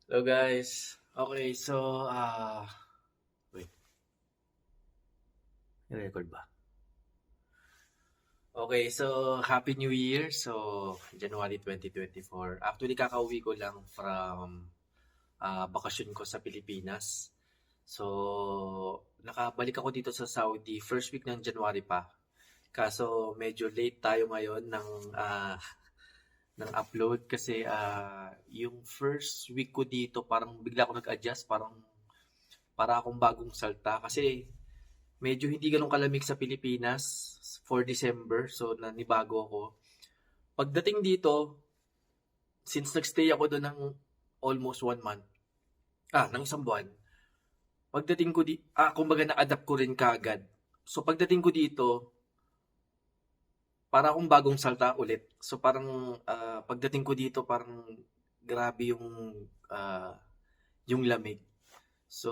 Hello guys. Okay, so wait, record ba? Okay, so Happy New Year. So January 2024. Actually kakauwi ko lang from bakasyon ko sa Pilipinas. So nakabalik ako dito sa Saudi first week ng January pa. Kaso medyo late tayo ngayon ng upload kasi yung first week ko dito parang bigla ako nag-adjust, para akong bagong salta kasi medyo hindi ganun kalamig sa Pilipinas for December, so nanibago ako. Pagdating dito, since nagstay ako doon ng almost 1 month, ng isang buwan, pagdating ko kumbaga na-adapt ko rin kaagad. So pagdating ko dito, para akong bagong salta ulit. So parang pagdating ko dito, parang grabe ah, yung lamig. So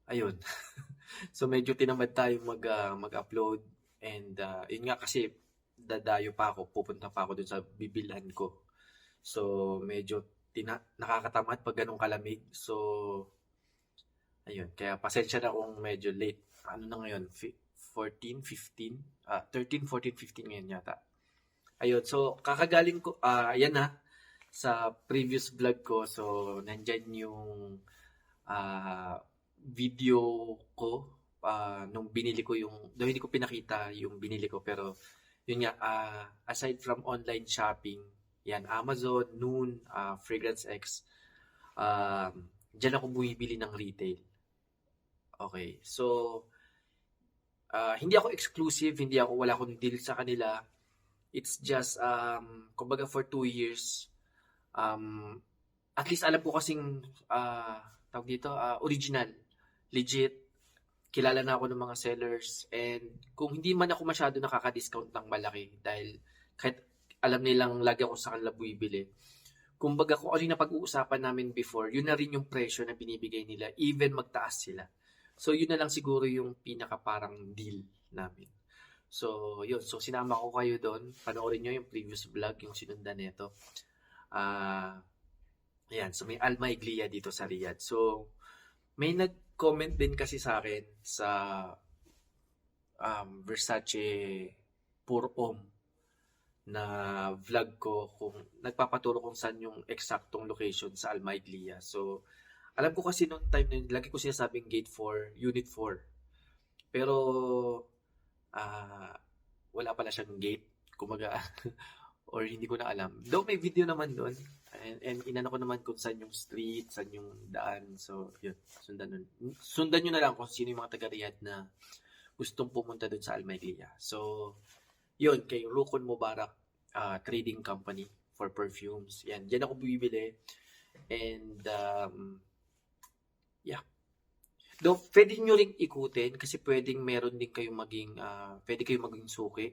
ayun. So medyo tinamad tayo mag-upload, and yun nga kasi dadayo pa ako, pupunta pa ako dun sa bibilhan ko. So medyo nakakatamad pag ganun kalamig. So ayun, kaya pasensya na kung medyo late. Ano na ngayon? 14, 15? 13, 14, 15 ngayon yata. Ayun, so kakagaling ko, ayan na, sa previous vlog ko. So nandyan yung video ko nung binili ko though hindi ko pinakita yung binili ko, pero yun nga, aside from online shopping, yan, Amazon, Noon, Fragrance X, dyan ako bumibili ng retail. Okay, so hindi ako exclusive, wala akong deal sa kanila. It's just, kumbaga for 2 years, um, at least alam ko kasing, tawag dito, original, legit, kilala na ako ng mga sellers, and kung hindi man ako masyado nakaka-discount ng malaki dahil kahit alam nilang lagi ako sa kanila bumibili, kumbaga kung ano yung napag-uusapan namin before, yun na rin yung presyo na binibigay nila, even magtaas sila. So yun na lang siguro yung pinaka parang deal namin. So yun, so sinama ko kayo doon, panoorin nyo yung previous vlog, yung sinundan nito. Ah, Ayan, so may Alma Iglia dito sa Riyadh. So may nag-comment din kasi sa akin sa Versace Pour Homme na vlog ko, kung nagpapaturo kung saan yung eksaktong location sa Almaiglia. So, alam ko kasi noong time na yun, lagi ko sinasabing Gate 4, Unit 4. Pero, ah, wala pala siyang gate. Kumaga, or hindi ko na alam. Though may video naman doon. And inano ko naman kung saan yung street, saan yung daan. So, yun. Sundan nyo na lang kung sino yung mga taga-Riyadh na gustong pumunta doon sa Almaiglia. So, yun, kay Rukun Mubarak Trading Company for perfumes. Yan, diyan ako bibili. And, yeah. Though, pwede nyo ring ikutin kasi pwedeng meron din kayong pwede kayong maging suki.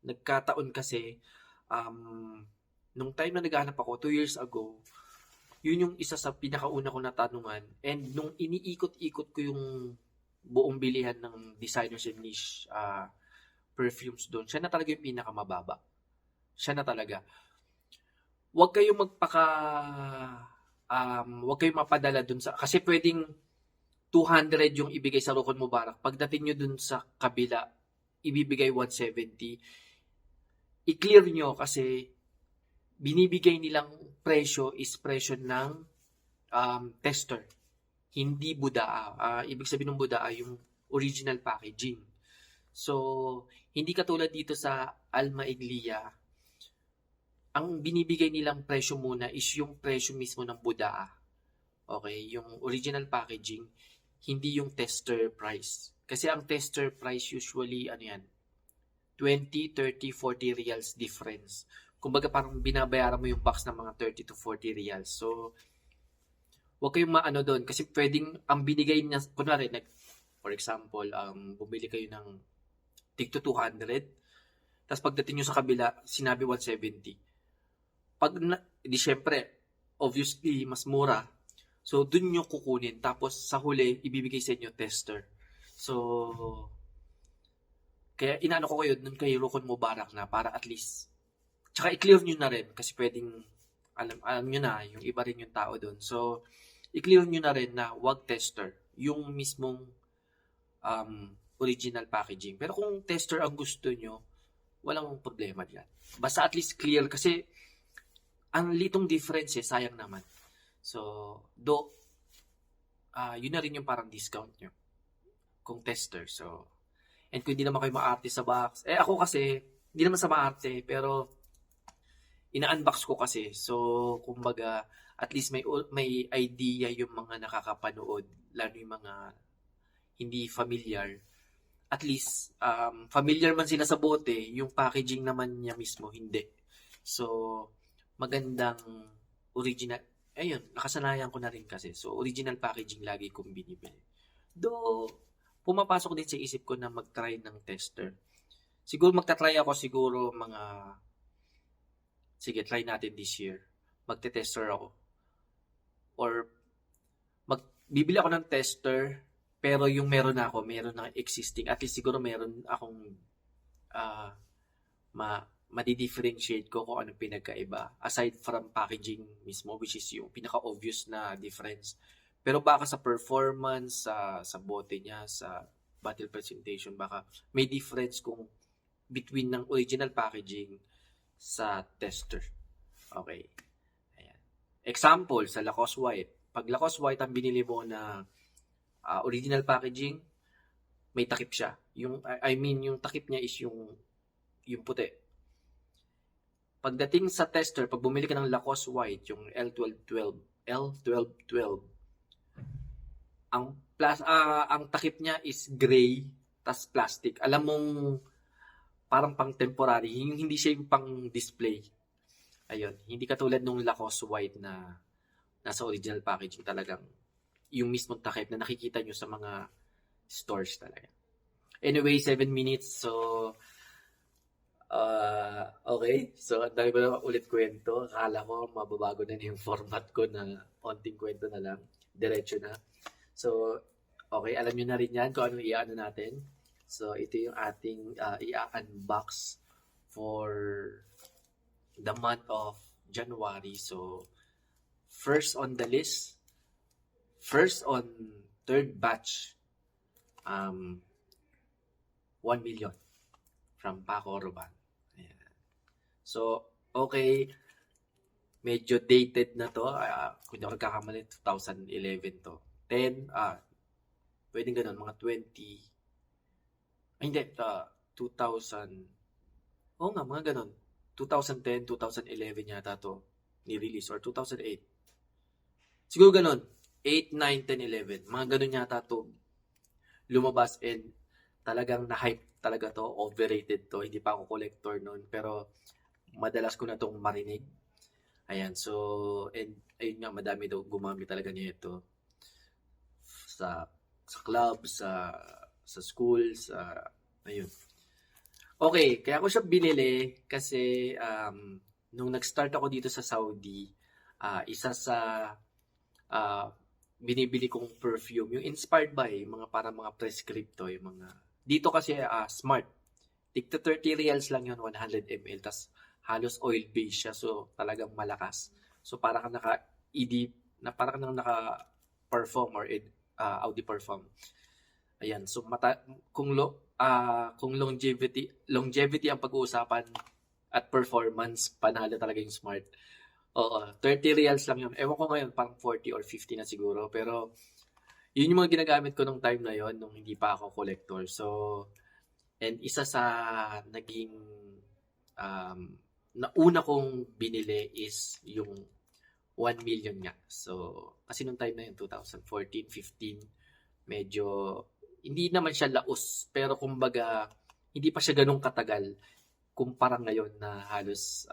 Nagkataon kasi, nung time na naghahanap ako, 2 years ago, yun yung isa sa pinakauna ko na tanungan. And nung iniikot-ikot ko yung buong bilihan ng designers and niche perfumes doon, siya na talaga yung pinakamababa. Siya na talaga. Huwag kayong huwag kayong mapadala doon kasi pwedeng 200 yung ibigay sa Rukun Mubarak. Pagdating nyo doon sa kabila, ibibigay 170. I-clear nyo kasi binibigay nilang presyo is presyo ng tester. Hindi budaa. Ibig sabihin ng budaa yung original packaging. So, hindi katulad dito sa Alma Iglia, ang binibigay nilang presyo muna is yung presyo mismo ng budaa. Okay? Yung original packaging, hindi yung tester price. Kasi ang tester price usually, 20, 30, 40 reals difference. Kumbaga parang binabayaran mo yung box ng mga 30 to 40 reals. So, huwag kayong maano doon kasi pwedeng ang binigay niya, kunwari, for example, bumili kayo ng tig to 200, tapos pagdating nyo sa kabila, sinabi 170. Di syempre, obviously, mas mura. So, dun nyo kukunin. Tapos, sa huli, ibibigay sa inyo tester. So, kaya inaano ko kayo, nun kayo Rukun Mubarak na para at least, tsaka i-clear nyo na rin kasi pwedeng alam nyo na, yung iba rin yung tao doon. So, i-clear nyo na rin na wag tester, yung mismong original packaging. Pero kung tester ang gusto nyo, walang problema dyan. Basta at least clear kasi ang litong difference sayang naman. So, yun na rin yung parang discount nyo kung tester. So, and kung hindi naman kayo maarte sa box, ako kasi, hindi naman sa maarte, pero ina-unbox ko kasi. So, kumbaga, at least may idea yung mga nakakapanood, lalo yung mga hindi familiar. At least, familiar man sila sa bote, yung packaging naman niya mismo, hindi. So, magandang original. Ayun, nakasanayan ko na rin kasi. So, original packaging lagi kong binibili. Though, pumapasok din sa isip ko na mag-try ng tester. Siguro magta-try ako sige, try natin this year. Magte-tester ako. Or, bibili ako ng tester, pero yung meron na existing. At least siguro meron akong madi-differentiate ko kung anong pinagkaiba. Aside from packaging mismo, which is yung pinaka-obvious na difference. Pero baka sa performance, sa bote niya, sa bottle presentation, baka may difference kung between ng original packaging sa tester. Okay. Ayan. Example, sa Lacoste White. Pag Lacoste White ang binili mo na original packaging, may takip siya. Yung takip niya is yung puti. Pagdating sa tester, pag bumili ka ng Lacoste White, yung L1212, ang takip niya is gray, tas plastic. Alam mong parang pang temporary, hindi siya yung pang display. Ayun, hindi katulad nung Lacoste White na nasa original packaging, talagang yung mismong takip na nakikita nyo sa mga stores talaga. Anyway, 7 minutes. So, okay. So, ang dami ko na ulit kwento. Akala ko mababago na yung format ko na onting kwento na lang. Diretso na. So, okay. Alam nyo na rin yan kung anong i-ano natin. So, ito yung ating i-unbox for the month of January. So, first on the list, third batch, 1 million from Paco Rabanne. Ayan. So, okay, medyo dated na to. Kung hindi ako nagkakamali, 2011 to. 10, pwedeng ganun, mga 20, hindi, 2000, mga ganun. 2010, 2011 yata to ni-release, or 2008. Siguro ganun. 8, 9, 10, 11. Mga ganun yata to lumabas, and talagang na-hype talaga to. Overrated to. Hindi pa ako collector nun. Pero madalas ko na tong marinig. Ayan. So, and ayun nga, madami daw gumamit talaga niya ito. Sa club, sa schools, ayun. Okay, kaya ako siya binili kasi nung nag-start ako dito sa Saudi, isa sa binibili kong perfume, yung inspired by mga parang mga prescripto, yung mga dito kasi smart. Tigto 30 reals lang yun, 100 ml, tas halos oil base siya, so talagang malakas. So parang parang naka-perform or Audi perform. Ayan, so kung longevity ang pag-uusapan at performance, panalo talaga yung smart. Oo, 30 reals lang yun. Ewan ko ngayon, parang 40 or 50 na siguro. Pero, yun yung mga ginagamit ko nung time na yon, nung hindi pa ako collector. So, and isa sa naging nauna kong binili is yung 1 million nga. So, kasi nung time na yun, 2014, 15, medyo, hindi naman siya laos. Pero kumbaga, hindi pa siya ganun katagal kumpara ngayon na halos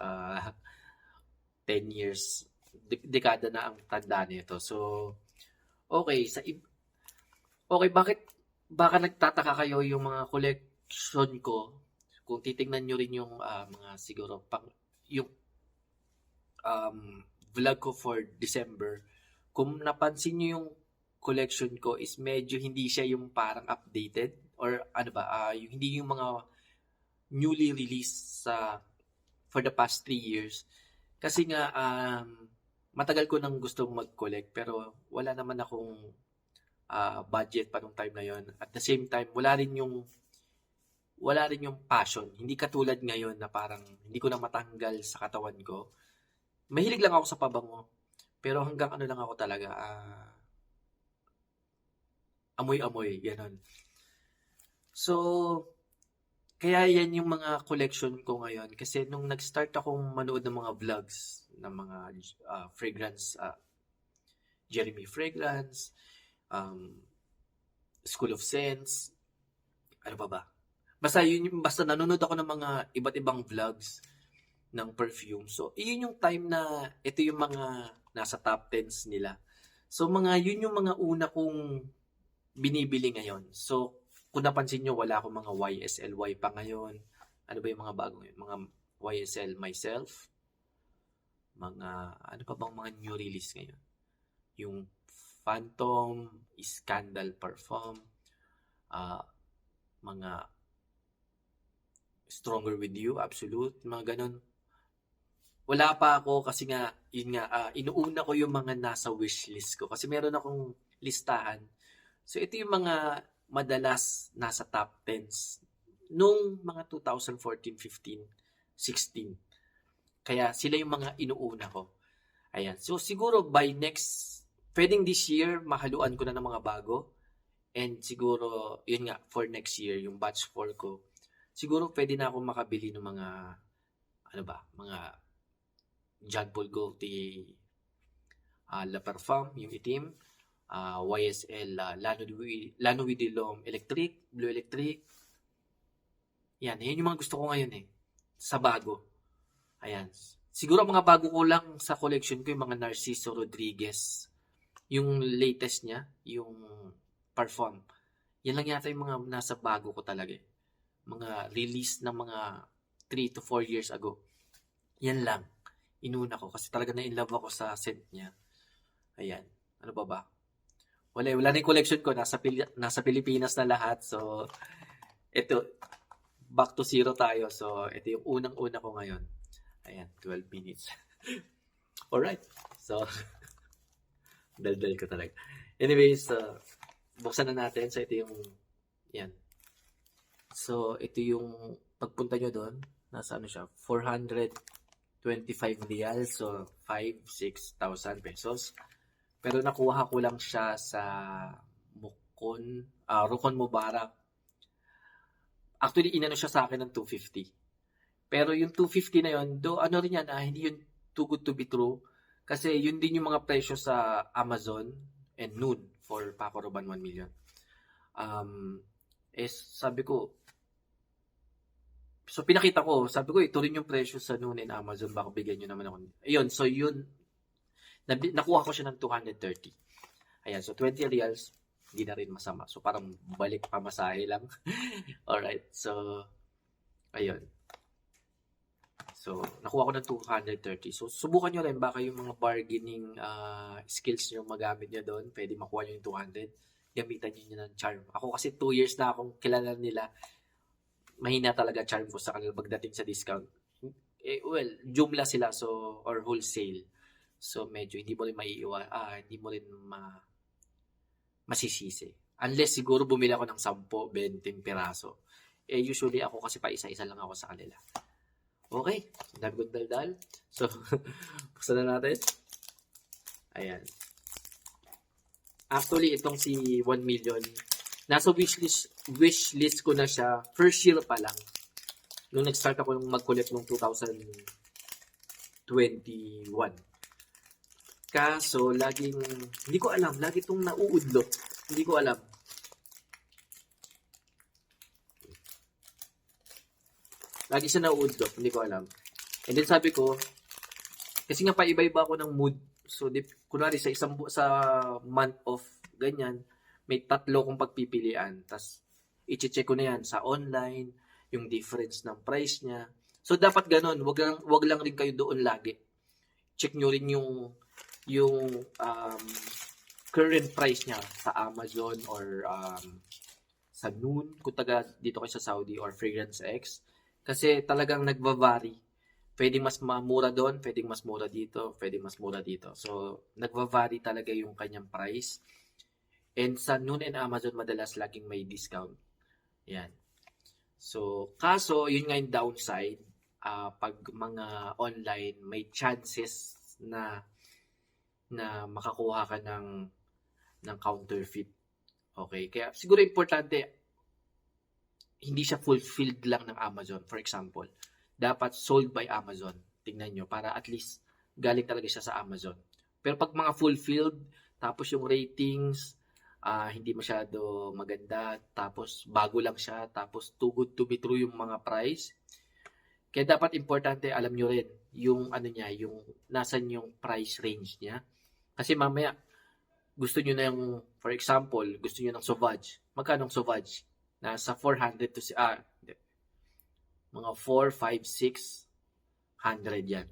10 years, dekada na ang tanda nito. So, okay, baka nagtataka kayo yung mga collection ko, kung titingnan nyo rin yung mga siguro yung vlog ko for December, kung napansin nyo yung collection ko is medyo hindi siya yung parang updated or hindi yung mga newly released for the past 3 years. Kasi nga, matagal ko nang gustong mag-collect pero wala naman akong budget pa nung time na yon. At the same time, wala rin yung passion. Hindi katulad ngayon na parang hindi ko na matanggal sa katawan ko. Mahilig lang ako sa pabango. Pero hanggang ano lang ako talaga, amoy-amoy, gano'n. So, kaya yan yung mga collection ko ngayon. Kasi nung nag-start akong manood ng mga vlogs, ng mga fragrance, Jeremy Fragrance, um, School of Scents, ano pa ba? Basta nanonood ako ng mga iba't ibang vlogs ng perfume. So, yun yung time na ito yung mga nasa top 10s nila. So, yun yung mga una kong binibili ngayon. So, kung napansin nyo, wala akong mga YSLY pa ngayon. Ano ba yung mga bagong yun? Mga YSL Myself. Ano pa bang mga new release ngayon? Yung Phantom, Scandal Parfum, mga Stronger With You, Absolute, mga ganun. Wala pa ako kasi nga, yun nga, inuuna ko yung mga nasa wishlist ko. Kasi meron akong listahan. So, ito yung mga madalas nasa top 10s nung mga 2014, 15, 16. Kaya sila yung mga inuuna ko. Ayan. So, siguro pwedeng this year, mahaluan ko na ng mga bago. And siguro, yun nga, for next year, yung batch 4 ko, siguro pwede na akong makabili ng mga, mga Jean Paul Gaultier La Parfum, yung itim, YSL Lano with L'Homme Electric, Blue Electric. Yan yung mga gusto ko ngayon sa bago. Ayan. Siguro mga bago ko lang sa collection ko yung mga Narciso Rodriguez. Yung latest niya, yung Parfum. Yan lang yata yung mga nasa bago ko talaga. Mga release ng mga 3 to 4 years ago. Yan lang. Inuna ko kasi talaga na-inlove ako sa scent niya. Ayan. Ano ba? Wala na yung collection ko. Nasa Pilipinas na lahat. So, ito, back to zero tayo. So, ito yung unang-una ko ngayon. Ayan, 12 minutes. Alright. So, daldal ko talaga. Anyways, buksan na natin. So, ito yung, yan. So, ito yung, pagpunta nyo doon, nasa ano siya, 425 real. So, 5,000-6,000 pesos. Pero nakuha ko lang siya sa Rukon Mubarak. Actually, inano siya sa akin ng 250. Pero yung 250 na yun, ano rin yan, hindi yun too good to be true. Kasi yun din yung mga presyo sa Amazon and Noon for Paco Rabanne 1 million. Sabi ko, so pinakita ko, sabi ko, ito rin yung presyo sa Noon and Amazon, baka bigyan nyo naman ako. Ayun, so yun, nakuha ko siya ng 230. Ayan, so 20 reals, hindi na rin masama. So parang balik pamasahe lang. Alright, so, ayun. So, nakuha ko ng 230. So, subukan nyo rin baka yung mga bargaining skills nyo magamit nyo doon. Pwede makuha nyo yung 200. Gamitan nyo ng charm. Ako kasi 2 years na akong kilala nila. Mahina talaga charm ko sa kanila pagdating sa discount. Jumla sila or wholesale. So, medyo hindi mo rin hindi mo rin masisisi. Unless siguro bumili ako ng 10, 20 piraso. Usually ako kasi pa isa-isa lang ako sa kanila. Okay, dami kong daldal. So, buksan na natin. Ayan. Actually, itong si 1 million, nasa wishlist ko na siya. First year pa lang. Nung nag-start ako mag-collect noong 2021. Kaso, hindi ko alam, lagi itong nauudlot. Hindi ko alam. Lagi siya nauudlot, hindi ko alam. And then sabi ko, kasi nga paiba-iba ako ng mood. So, kunwari sa month of ganyan, may 3 kong pagpipilian. Tapos, i-check ko na yan sa online, yung difference ng price niya. So, dapat ganun. Wag lang rin kayo doon lagi. Check nyo rin yung current price niya sa Amazon or sa Noon, kung taga dito kayo sa Saudi or Fragrance X. Kasi talagang nagva-vary. Pwedeng mas mura doon, pwedeng mas mura dito, pwedeng mas mura dito. So, nagva-vary talaga yung kanyang price. And sa Noon and Amazon, madalas laging may discount. Yan. So, kaso, yun nga yung downside. Pag mga online, may chances na makakuha ka ng counterfeit. Okay? Kaya siguro importante, hindi siya fulfilled lang ng Amazon. For example, dapat sold by Amazon. Tingnan nyo, para at least galing talaga siya sa Amazon. Pero pag mga fulfilled, tapos yung ratings, hindi masyado maganda, tapos bago lang siya, tapos too good to be true yung mga price. Kaya dapat importante, alam nyo rin, yung ano niya, yung nasan yung price range niya. Kasi mamaya, gusto nyo na yung, for example, gusto nyo ng Sauvage. Magkano ang Sauvage? Nasa 400 to, mga 4, 5, 600 yan.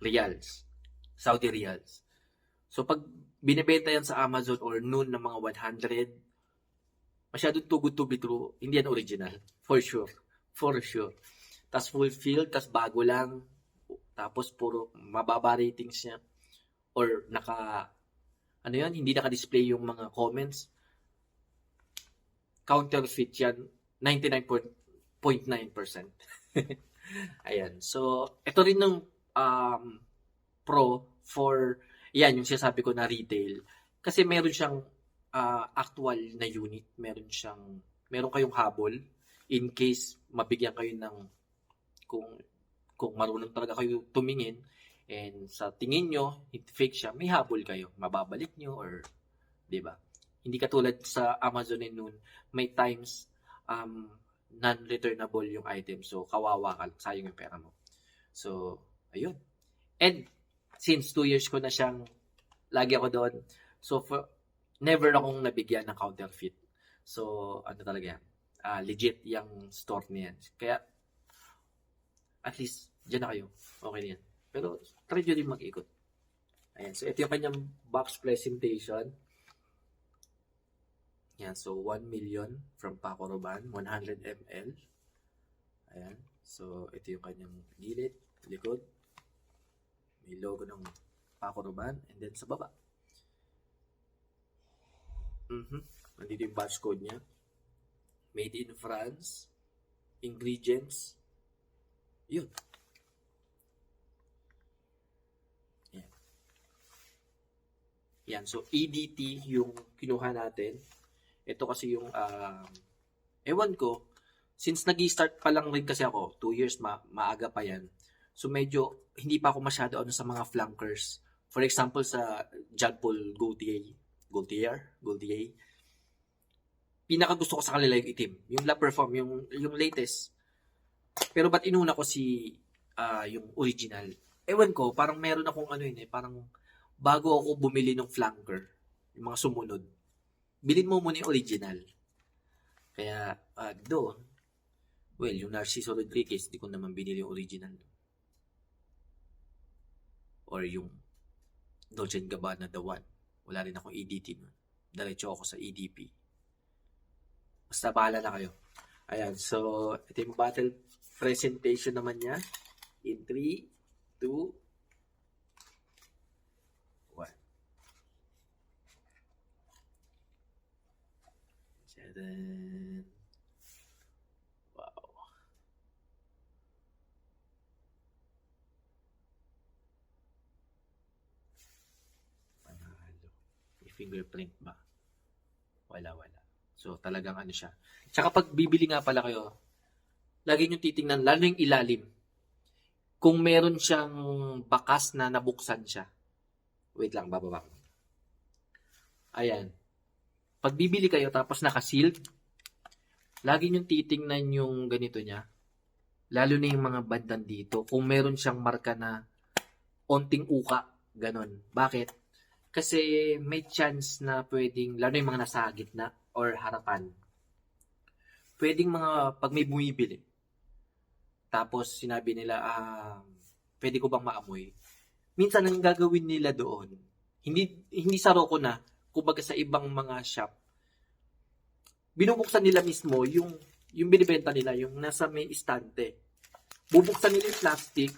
Reals. Saudi Reals. So, pag binibenta yan sa Amazon or Noon ng mga 100, masyadong too good to be true. Hindi yan original. For sure. For sure. Tas fulfilled, tas bago lang. Tapos puro mababa ratings niya. Or hindi naka-display yung mga comments. Counterfeit yan. 99.9%. Ayan. So, ito rin ng pro for, yan, yung sinasabi ko na retail. Kasi meron siyang actual na unit. Meron kayong habol in case mabigyan kayo ng, kung marunong talaga kayo tumingin and sa tingin nyo, fake siya, may habol kayo. Mababalik nyo or, di ba? Hindi katulad sa Amazon and Noon, may times non-returnable yung item. So, kawawa ka, sayang yung pera mo. So, ayun. And, since 2 years ko na siyang, lagi ako doon. So, never akong nabigyan ng counterfeit. So, ano talaga yan? Legit yung store niyan. Kaya, at least, dyan na kayo. Okay na yan. Pero, try nyo din mag-ikot. Ayan. So, ito yung kanyang box presentation. Yan, so 1 million from Paco Rabanne, 100 ml. Ayan, so ito yung kanyang gilid, likod. May logo ng Paco Rabanne, and then sa baba. Nandito yung batch code niya. Made in France. Ingredients. Yun. Yan. Yan, so EDT yung kinuha natin. Ito kasi yung, ewan ko, since nag-start pa lang rin kasi ako, 2 years, maaga pa yan. So medyo, hindi pa ako masyado sa mga flankers. For example, sa John Paul Gaultier, pinaka gusto ko sa kanila yung itim. Yung La Perform, yung latest. Pero ba't inuna ko yung original? Ewan ko, parang meron akong parang bago ako bumili ng flanker, yung mga sumunod, bilhin mo muna yung original. Kaya, doon, yung Narciso Rodriguez, di ko naman binili yung original. Or yung Dolce & Gabbana The One. Wala rin akong EDT nun. Diretso ako sa EDP. Basta bahala na kayo. Ayan, so, ito yung battle presentation naman niya. In 3, 2, 1. Then, wow. Panalo. May fingerprint ba? Wala. So, talagang siya. Tsaka pag bibili nga pala kayo, lagi nyo titingnan, lalo yung ilalim. Kung meron siyang bakas na nabuksan siya. Wait lang, bababa ko. Ayan. Pag bibili kayo tapos naka-sealed, lagi nyo titingnan yung ganito niya. Lalo na yung mga bandan dito. Kung meron siyang marka na onting uka, ganon. Bakit? Kasi may chance na pwedeng, lalo yung mga nasa gitna or harapan, pwedeng pag may bumibili, tapos sinabi nila, pwede ko bang maamoy? Minsan ang gagawin nila doon, hindi sa Roko na, kumbaga sa ibang mga shop, binubuksan nila mismo yung binibenta nila, yung nasa may istante. Bubuksan nila yung plastic,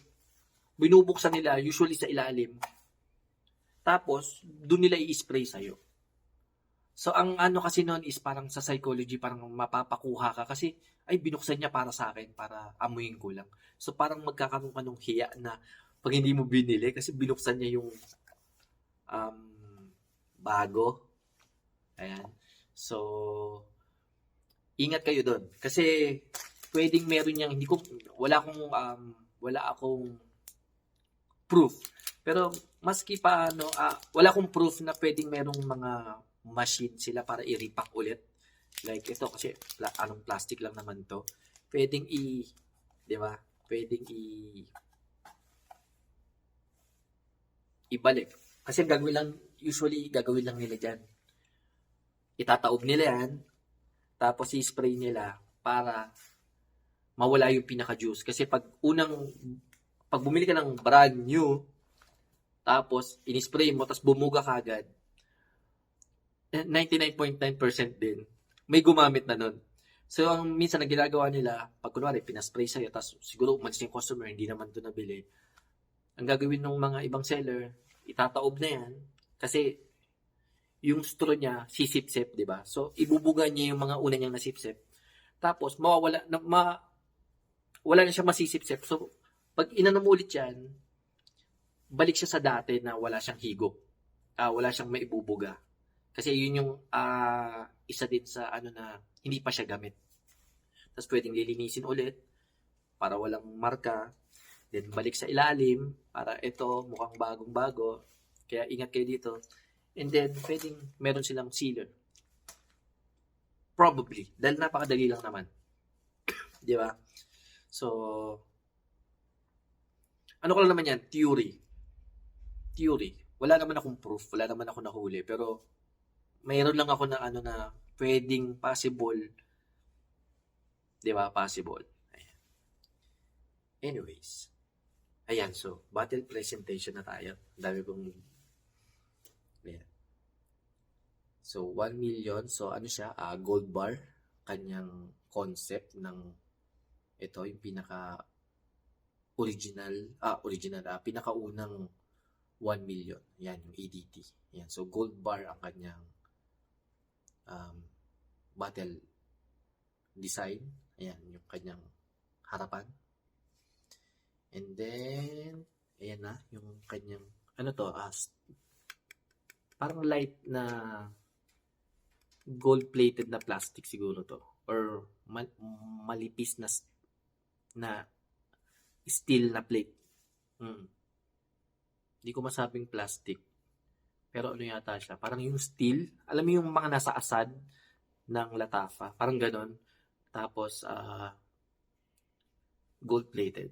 binubuksan nila usually sa ilalim. Tapos, doon nila i-spray sa'yo. So, ang ano kasi noon is parang sa psychology, parang mapapakuha ka kasi, ay, binuksan niya para sa akin, para amuyin ko lang. So, parang magkakaroon ka ng hiya na pag hindi mo binili kasi binuksan niya yung bago. Ayan. So, ingat kayo doon. Kasi, pwedeng meron niyang, wala akong proof. Pero, maski pa, wala akong proof na pwedeng merong mga machine sila para i-repack ulit. Like ito, kasi, anong plastic lang naman to. Pwedeng di ba? Pwedeng ibalik. Kasi usually gagawin lang nila dyan. Itataob nila yan, tapos i-spray nila para mawala yung pinaka-juice. Kasi pag bumili ka ng brand new, tapos in-spray mo, tapos bumuga ka agad, 99.9% din, may gumamit na nun. So, ang minsan na ginagawa nila, pag kunwari, pinaspray sa'yo, tapos siguro umalis yung customer, hindi naman ito nabili, ang gagawin ng mga ibang seller, itataob na yan, kasi yung straw niya, sisip-sip, di ba? So, ibubuga niya yung mga una niyang nasipsip. Tapos, wala na siya masisip-sip. So, pag inano mo ulit yan, balik siya sa dati na wala siyang higop. Wala siyang maibubuga. Kasi yun yung isa din sa na hindi pa siya gamit. Tapos, pwedeng lilinisin ulit para walang marka. Then, balik sa ilalim para ito mukhang bagong-bago. Kaya, ingat kayo dito. And then, pwedeng meron silang sealer. Probably. Dahil napakadali lang naman. Di ba? So, ano ko lang naman yan? Theory. Wala naman akong proof. Wala naman ako nahuli. Pero, mayroon lang ako na na pwedeng possible. Di ba? Possible. Ayan. Anyways. Ayan. So, battle presentation na tayo. Dami kong yeah. So, 1 million. So, ano siya? Gold bar. Kanyang concept ng ito, yung pinakaunang 1 million. Yan, yung ADT. Yan. So, gold bar ang kanyang battle design. Ayan, yung kanyang harapan. And then, ayan na, yung kanyang, parang light na gold-plated na plastic siguro to. Or malipis na steel na plate. Hindi ko masabing plastic. Pero ano yata siya? Parang yung steel. Alam mo yung mga nasa asad ng latafa. Parang ganon. Tapos, gold-plated.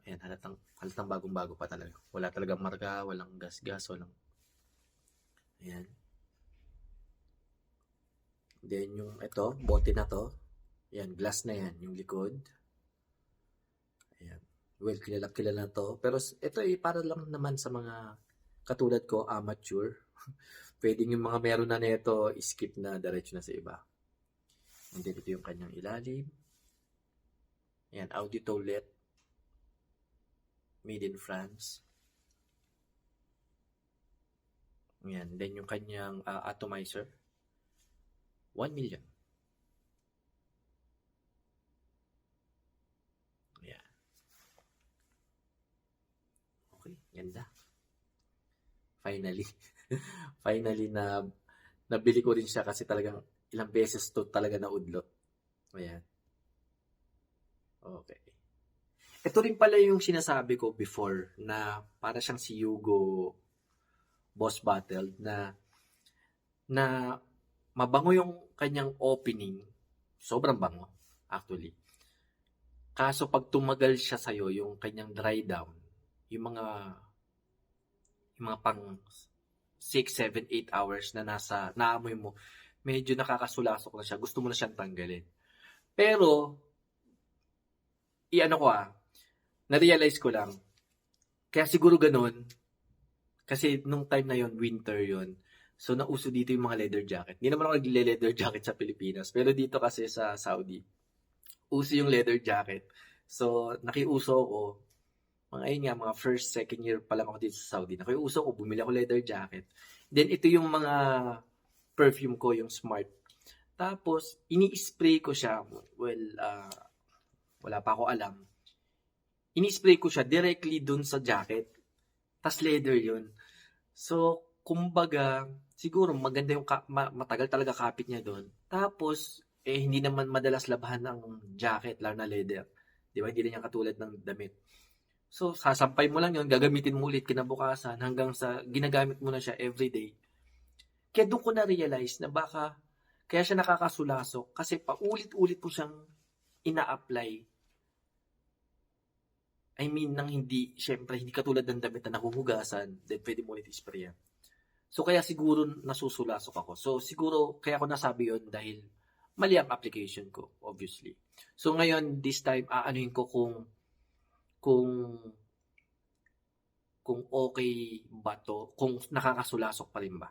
Ayan, halatang bagong-bago pa talaga. Wala talagang marka, walang gas-gas, walang ayan. Then, yung ito, bote na to. Ayan, glass na yan, yung likod. Ayan. Well, kilala na to. Pero ito para lang naman sa mga katulad ko, amateur. Pwedeng yung mga meron na nito, skip na, diretso na sa iba. And then, ito yung kanyang ilalim. Ayan, Audi Toilette. Made in France. Ayan. Then, yung kanyang atomizer. 1 million. Ayan. Okay. Ganda. Finally. Finally na nabili ko rin siya kasi talagang ilang beses to talaga naudlot. Ayan. Okay. Ito rin pala yung sinasabi ko before na para siyang si Yugo Boss Battle na mabango yung kanyang opening. Sobrang bango, actually. Kaso pag tumagal siya sa'yo, yung kanyang dry down, yung mga pang 6, 7, 8 hours na naamoy mo, medyo nakakasulasok na siya. Gusto mo na siyang tanggalin. Pero, na-realize ko lang, kaya siguro ganun, kasi nung time na yon winter yon. So, nauso dito yung mga leather jacket. Hindi naman ako nagle-leather jacket sa Pilipinas. Pero dito kasi sa Saudi, uso yung leather jacket. So, nakiuso ko. Mga ayun nga, mga first, second year pa lang ako dito sa Saudi. Na kaya uso ko, bumili ako leather jacket. Then ito yung mga perfume ko, yung Smart. Tapos, ini-spray ko siya. Well, wala pa ako alam. Ini-spray ko siya directly dun sa jacket. Tas leather yun. So, kumbaga, siguro maganda yung matagal talaga kapit niya doon. Tapos, hindi naman madalas labahan ng jacket, lalo na leather. Di ba? Hindi rin yan katulad ng damit. So, sasampay mo lang yun, gagamitin mo ulit kinabukasan hanggang sa ginagamit mo na siya everyday. Kaya doon ko na-realize na baka kaya siya nakakasulasok kasi paulit-ulit po siyang ina-apply. I mean, nang hindi, syempre, hindi katulad ng damit na nahuhugasan, then pwede mo ulit i-spray yan. So, kaya siguro nasusulasok ako. So, siguro, kaya ko nasabi yon dahil mali ang application ko, obviously. So, ngayon, this time, aanuhin ko kung okay ba to, kung nakakasulasok pa rin ba.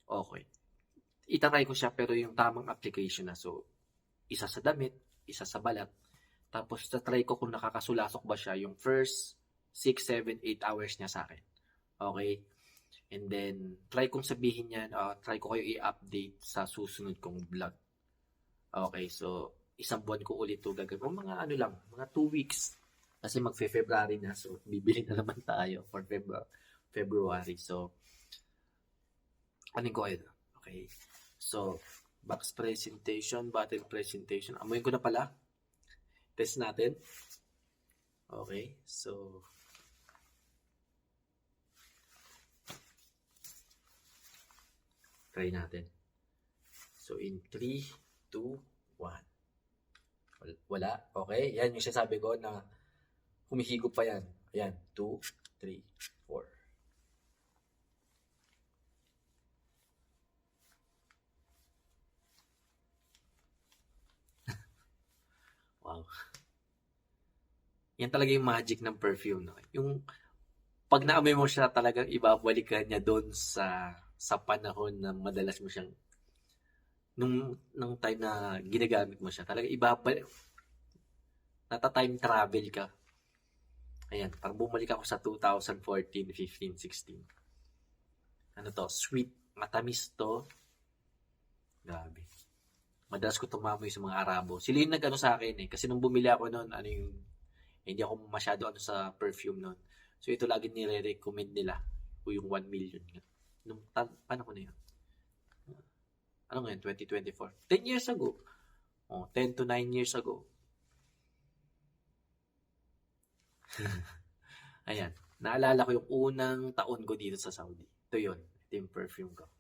Okay. Itatry ko siya pero yung tamang application na. So, isa sa damit, isa sa balat. Tapos, tatry ko kung nakakasulasok ba siya yung first 6, 7, 8 hours niya sa akin. Okay? And then, try kong sabihin yan, try ko kayo i-update sa susunod kong vlog. Okay, so, isang buwan ko ulit ito gagawin. Mga ano lang, mga 2 weeks. Kasi magfe-February na, so, bibili na naman tayo for February. So, anin ko kayo? Okay. So, box presentation, bottle presentation. Amuyin ko na pala. Test natin. Okay, so, try natin. So, in 3, 2, 1. Wala. Okay, yan yung sinasabi ko na humihigop pa yan. Ayan, 2, 3, 4. Wow. Yan talaga yung magic ng perfume. No? Yung pag naamoy mo siya, talagang ibabalik ka niya doon sa panahon na madalas mo siyang nung time na ginagamit mo siya. Talaga ibabalik. Nata-time travel ka. Ayan, parang bumalik ako sa 2014, 15, 16. Ano to? Sweet. Matamis to. Grabe. Madalas ko tumamoy sa mga Arabo. Sila yung nag-ano sa akin eh. Kasi nung bumili ako noon, hindi ako masyado sa perfume noon. So ito lagi nire-recommend nila. O yung 1 million. Nung paano ko na yun? Ano ngayon? 2024. 10 years ago. 10 to 9 years ago. Ayan. Naalala ko yung unang taon ko dito sa Saudi. Ito yun. Ito yung perfume ko.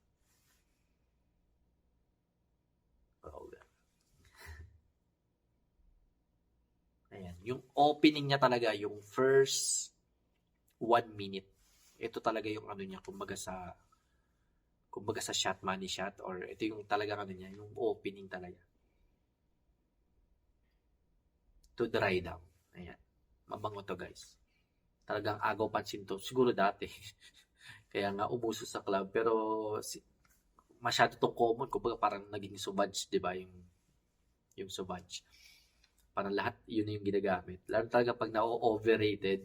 Ayan. Yung opening niya talaga, yung first 1 minute. Ito talaga yung ano niya, kumbaga sa shot, money shot, or ito yung talaga ano niya, yung opening talaga. To dry down. Ayan. Mabango to guys. Talagang agaw pansin to. Siguro dati. Kaya nga umuso sa club. Pero masyado tong common. Kumbaga parang naging subadge, di ba? Yung subadge. Parang lahat yun yung ginagamit. Lalo talaga pag na-overrated.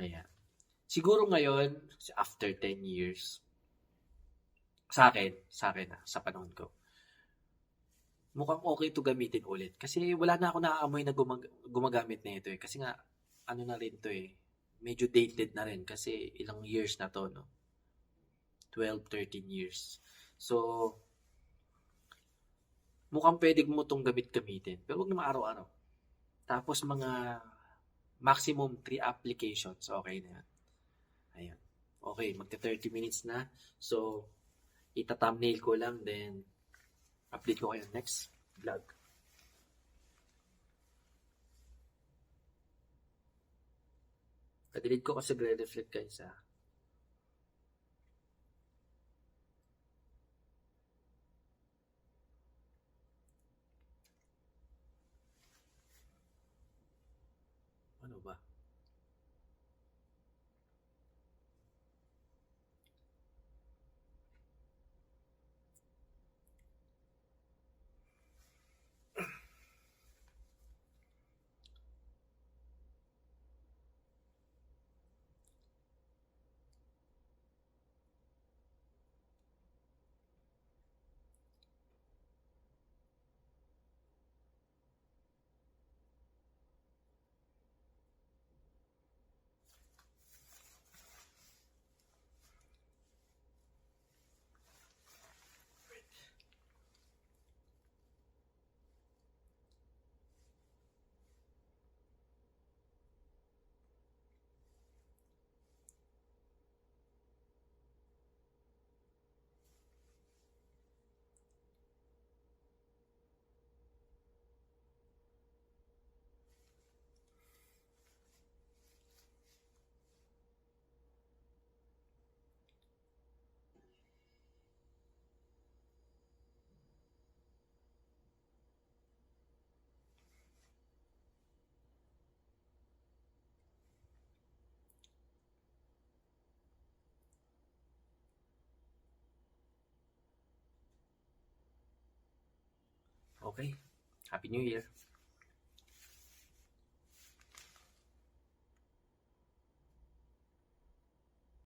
Ayan. Siguro ngayon, after 10 years, sa akin sa panahon ko, mukhang okay to gamitin ulit. Kasi wala na ako naaamoy na gumagamit na ito eh. Kasi nga, ano na rin to eh. Medyo dated na rin. Kasi ilang years na to, no? 12, 13 years. So, mukhang pwede mo itong gamitin. Pero huwag naman araw-araw. Tapos mga maximum 3 applications. Okay na yan. Ayan. Okay, magta 30 minutes na. So, ita-thumbnail ko lang. Then, update ko kayo next vlog. Kadilig ko kasi re-reflect guys ha. Ano ba? Okay. Happy New Year.